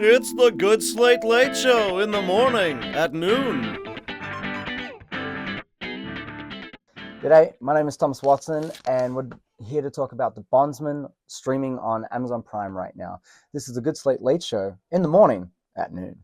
It's the Good Slate Late Show in the morning at noon. G'day, my name is Thomas Watson, and we're here to talk about The Bondsman, streaming on Amazon Prime right now. This is the Good Slate Late Show in the morning at noon.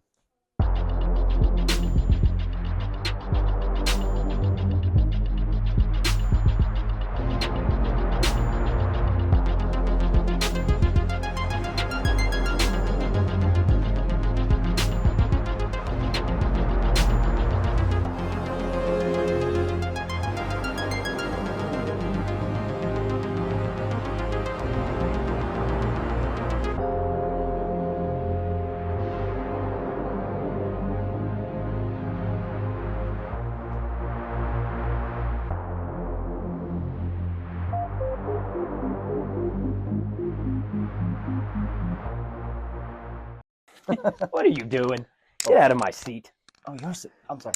What are you doing? Get out of my seat. Oh, you're I'm sorry.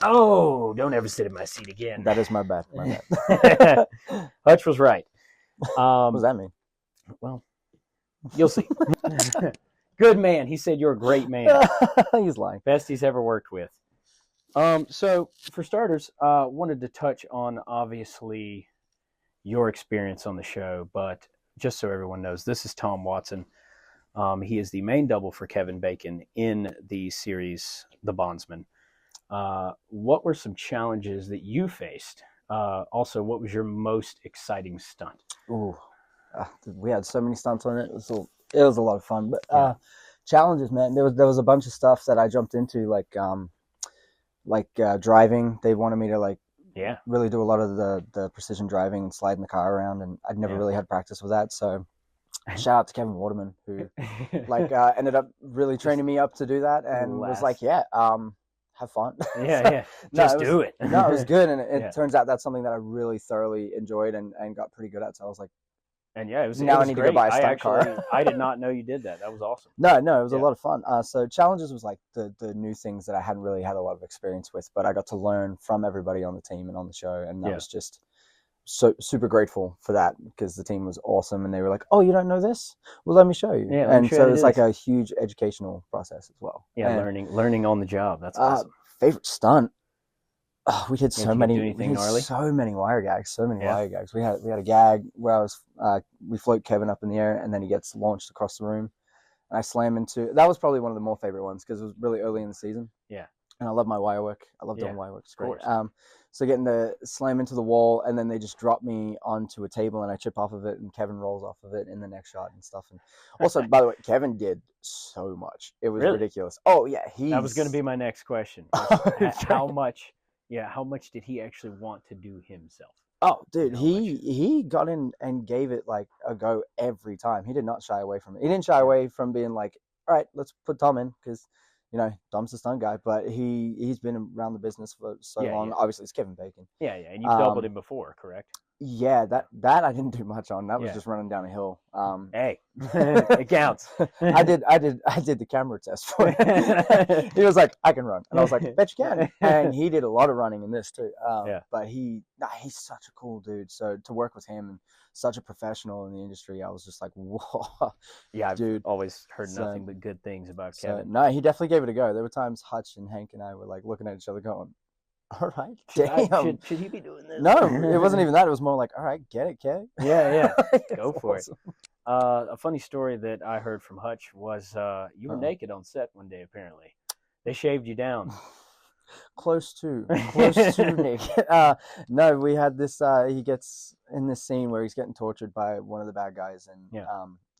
Oh, don't ever sit in my seat again. That is my bad. My bad. Hutch was right. What does that mean? Well, you'll see. Good man. He said you're a great man. He's lying. Best he's ever worked with. So, for starters, wanted to touch on, obviously, your experience on the show, but just so everyone knows, this is Tom Watson. He is the main double for Kevin Bacon in the series The Bondsman. What were some challenges that you faced? Also, what was your most exciting stunt? Ooh, we had so many stunts on it. It was a lot of fun. But challenges, man. There was a bunch of stuff that I jumped into, like driving. They wanted me to really do a lot of the precision driving and sliding the car around, and I'd never really had practice with that. So shout out to Kevin Waterman, who ended up really training me up to do that, and was like, have fun. Just do it. No, it was good, and it turns out that's something that I really thoroughly enjoyed and got pretty good at. So I was like, it was now it was I need great. to go buy a stunt car. I did not know you did that. That was awesome. No, it was a lot of fun. So challenges was like the new things that I hadn't really had a lot of experience with, but I got to learn from everybody on the team and on the show, and that was just so super grateful for that, because the team was awesome, and they were like, "Oh, you don't know this? Well, let me show you." Yeah, and so it's like a huge educational process as well. Yeah, and learning on the job. That's awesome. Favorite stunt. Oh, we did so many. Gnarly? So many wire gags. Wire gags. We had a gag where we float Kevin up in the air, and then he gets launched across the room, and I slam into. That was probably one of the more favorite ones because it was really early in the season. Yeah. And I love my wire work. I love doing wire work. It's great. So getting the slam into the wall, and then they just drop me onto a table, and I chip off of it, and Kevin rolls off of it in the next shot and stuff. And also, by the way, Kevin did so much. It was ridiculous. Oh yeah, that was going to be my next question. How much did he actually want to do himself? Oh, dude, he got in and gave it like a go every time. He did not shy away from it. He didn't shy away from being like, all right, let's put Tom in, because Dom's the stunt guy, but he's been around the business for so long. Yeah. Obviously, it's Kevin Bacon. Yeah, and you've doubled him before, correct? Yeah, that I didn't do much on. That was just running down a hill. Hey, it counts. I did the camera test for him. He was like, I can run, and I was like, bet you can. And he did a lot of running in this too. But he's such a cool dude. So to work with him, and such a professional in the industry, I was just like, whoa. Yeah, dude. I've always heard nothing but good things about Kevin. No, he definitely gave it a go. There were times Hutch and Hank and I were like looking at each other going, all right, damn. Should he be doing this? No, it wasn't even that. It was more like, all right, get it, Kay. Yeah. Go for it. A funny story that I heard from Hutch was you were naked on set one day, apparently. They shaved you down. Close to naked. No, we had this, he gets in this scene where he's getting tortured by one of the bad guys, and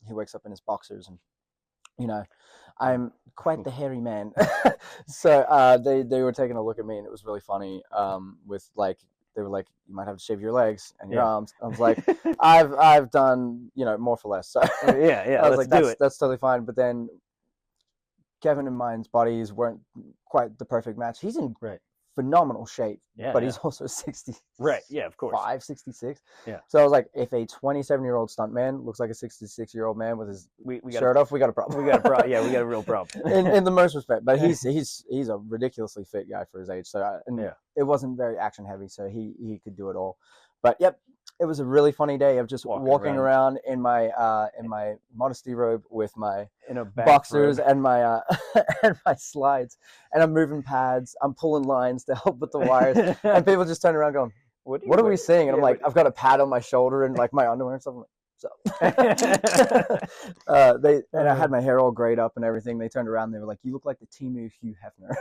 he wakes up in his boxers, and I'm quite the hairy man. So they were taking a look at me, and it was really funny. With like, they were like, you might have to shave your legs and your arms. I was like, I've done more for less. So I was like, that's totally fine. But then Kevin and mine's bodies weren't quite the perfect match. He's in phenomenal shape, but he's also 60. Right, yeah, of course. 66. Yeah. So I was like, if a 27-year-old stuntman looks like a 66-year-old man with his shirt off, we got a problem. We got a real problem. in the most respect. But he's a ridiculously fit guy for his age. So it wasn't very action heavy, so he could do it all. But yep, it was a really funny day of just walking around in my modesty robe with my boxers and my and my slides, and I'm moving pads, I'm pulling lines to help with the wires, and people just turn around going, what are we seeing? And I'm like, I've got a pad on my shoulder and like my underwear and stuff. I'm like, so and I had my hair all grayed up and everything. They turned around and they were like, you look like the Temu Hugh Hefner.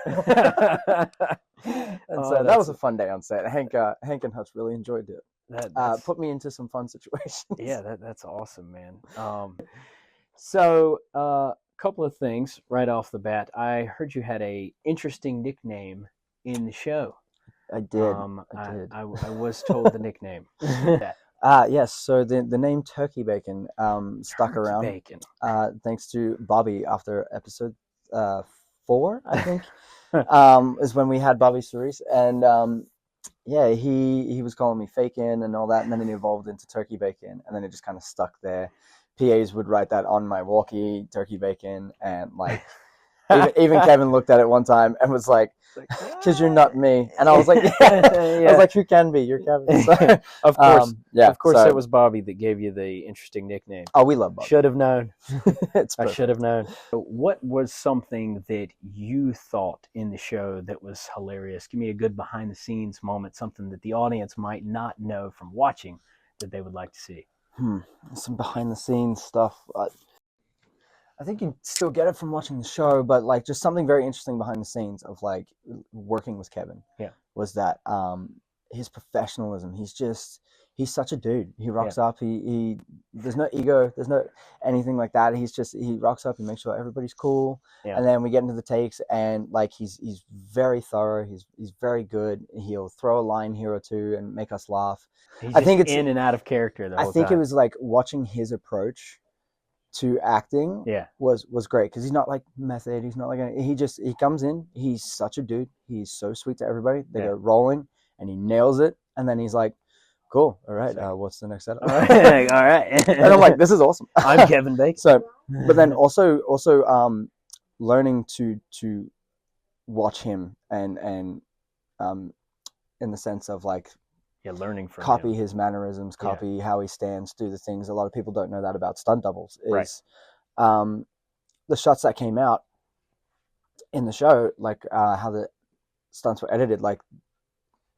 And so that was a fun day on set. Hank and Hutch really enjoyed it. Put me into some fun situations. Yeah, that's awesome, man. So a couple of things right off the bat. I heard you had a interesting nickname in the show. I did. I was told the nickname. Yes. So the name Turkey Bacon stuck around. Bacon. Thanks to Bobby after episode 4, I think, is when we had Bobby Cerise, and yeah, he was calling me Fakin and all that, and then it evolved into Turkey Bacon, and then it just kind of stuck there. PAs would write that on my walkie, Turkey Bacon, and like even Kevin looked at it one time and was like, because you're not me. And I was like, yeah. I was like, who can be? You're Kevin. So, of course. Of course, it was Bobby that gave you the interesting nickname. Oh, we love Bobby. Should have known. I should have known. What was something that you thought in the show that was hilarious? Give me a good behind the scenes moment, something that the audience might not know from watching that they would like to see. Some behind the scenes stuff. I think you still get it from watching the show, but like just something very interesting behind the scenes of like working with Kevin. Yeah, was that his professionalism. He's such a dude. He rocks up. He there's no ego. There's no anything like that. He rocks up and makes sure everybody's cool. Yeah. And then we get into the takes, and like he's very thorough. He's very good. He'll throw a line here or two and make us laugh. I think it's in and out of character the whole time. It was like watching his approach to acting was great, because he's not like method. He's not like he comes in. He's such a dude. He's so sweet to everybody. They go rolling, and he nails it. And then he's like, "Cool, all right. What's the next setup?" All right. And I'm like, "This is awesome." I'm Kevin Bacon. So, but then also learning to watch him and in the sense of like. Yeah, learning from copy him. His mannerisms, copy how he stands, do the things. A lot of people don't know that about stunt doubles. Is the shots that came out in the show, like how the stunts were edited, like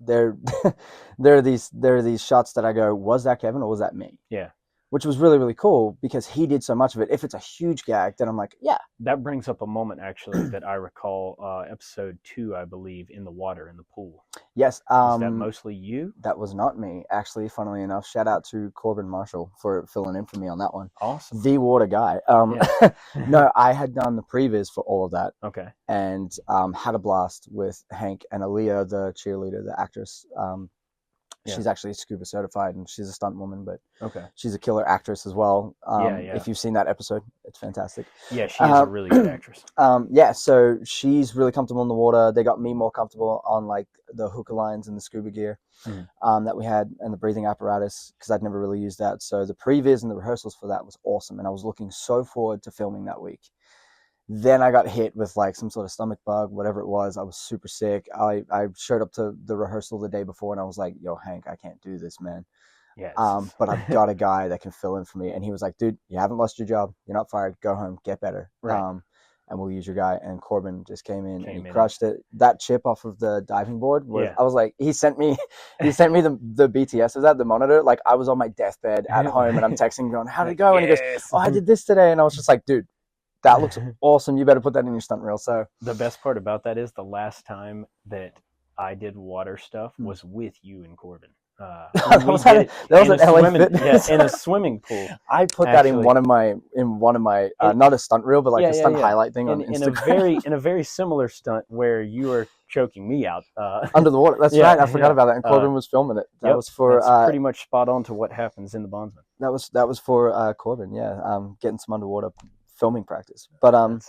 there are these shots that I go, was that Kevin or was that me? Yeah. Which was really, really cool, because he did so much of it. If it's a huge gag, then I'm like, yeah. That brings up a moment, actually, that I recall, episode 2, I believe, in the water, in the pool. Yes. Is that mostly you? That was not me, actually, funnily enough. Shout out to Corbin Marshall for filling in for me on that one. Awesome. The water guy. No, I had done the previs for all of that. Okay. And had a blast with Hank and Aaliyah, the cheerleader, the actress. She's actually scuba certified, and she's a stunt woman, but she's a killer actress as well. If you've seen that episode, it's fantastic. Yeah, she's a really good actress. So she's really comfortable in the water. They got me more comfortable on like the hookah lines and the scuba gear that we had, and the breathing apparatus, because I'd never really used that. So the previs and the rehearsals for that was awesome, and I was looking so forward to filming that week. Then I got hit with like some sort of stomach bug, whatever it was. I was super sick. I showed up to the rehearsal the day before, and I was like, "Yo, Hank, I can't do this, man." Yes. But I've got a guy that can fill in for me. And he was like, "Dude, you haven't lost your job. You're not fired. Go home, get better. Right. And we'll use your guy." And Corbin just came in and he crushed it. That chip off of the diving board was, I was like, he sent me the B.T.S. of that, the monitor. Like I was on my deathbed at home, and I'm texting going, "How'd it go?" And he goes, "Oh, I did this today." And I was just like, "Dude, that looks awesome. You better put that in your stunt reel." So the best part about that is the last time that I did water stuff was with you and Corbin. That was an LA Fitness. In a swimming pool. I put that in one of my not a stunt reel, but like a stunt highlight thing on Instagram. In a very similar stunt where you were choking me out under the water. That's right. I forgot about that. And Corbin was filming it. That was for pretty much spot on to what happens in the Bondsman. That was for Corbin. Yeah, getting some underwater filming practice. But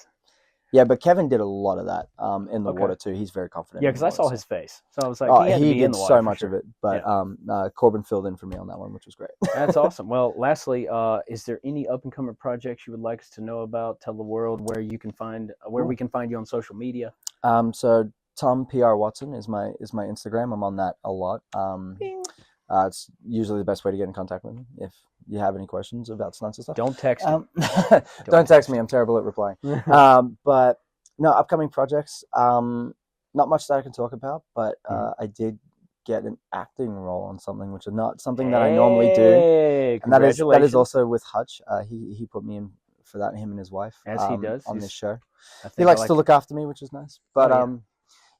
but Kevin did a lot of that in the water too. He's very confident. Yeah, because I saw his face, so I was like, he did so much of it. But Corbin filled in for me on that one, which was great. That's awesome. Well, lastly, is there any up and coming projects you would like us to know about? Tell the world where we can find you on social media. So Tom PR Watson is my Instagram. I'm on that a lot. It's usually the best way to get in contact with me if you have any questions about stunts and stuff. Don't text me. Don't text me. I'm terrible at replying. But no, upcoming projects. Not much that I can talk about, but I did get an acting role on something, which is not something that I normally do. And that is also with Hutch. He put me in for that, him and his wife. As he does. On this show. He likes to look after me, which is nice. But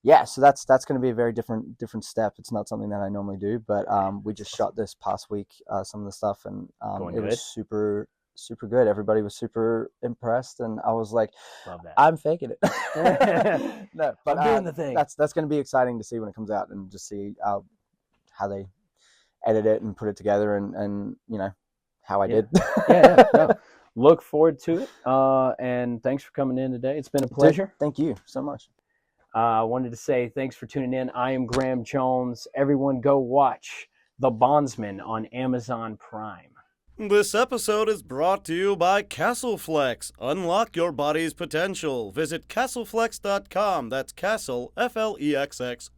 yeah, so that's going to be a very different step. It's not something that I normally do, but we just shot this past week some of the stuff, and it was super good. Everybody was super impressed, and I was like, love that. I'm faking it. No, but I'm doing the thing. That's going to be exciting to see when it comes out, and just see how they edit it and put it together, and you know how I did. No. Look forward to it, and thanks for coming in today. It's been a pleasure. Thank you so much. I wanted to say thanks for tuning in. I am Graham Jones. Everyone go watch The Bondsman on Amazon Prime. This episode is brought to you by CastleFlex. Unlock your body's potential. Visit castleflex.com. That's Castle, FLEXX.com.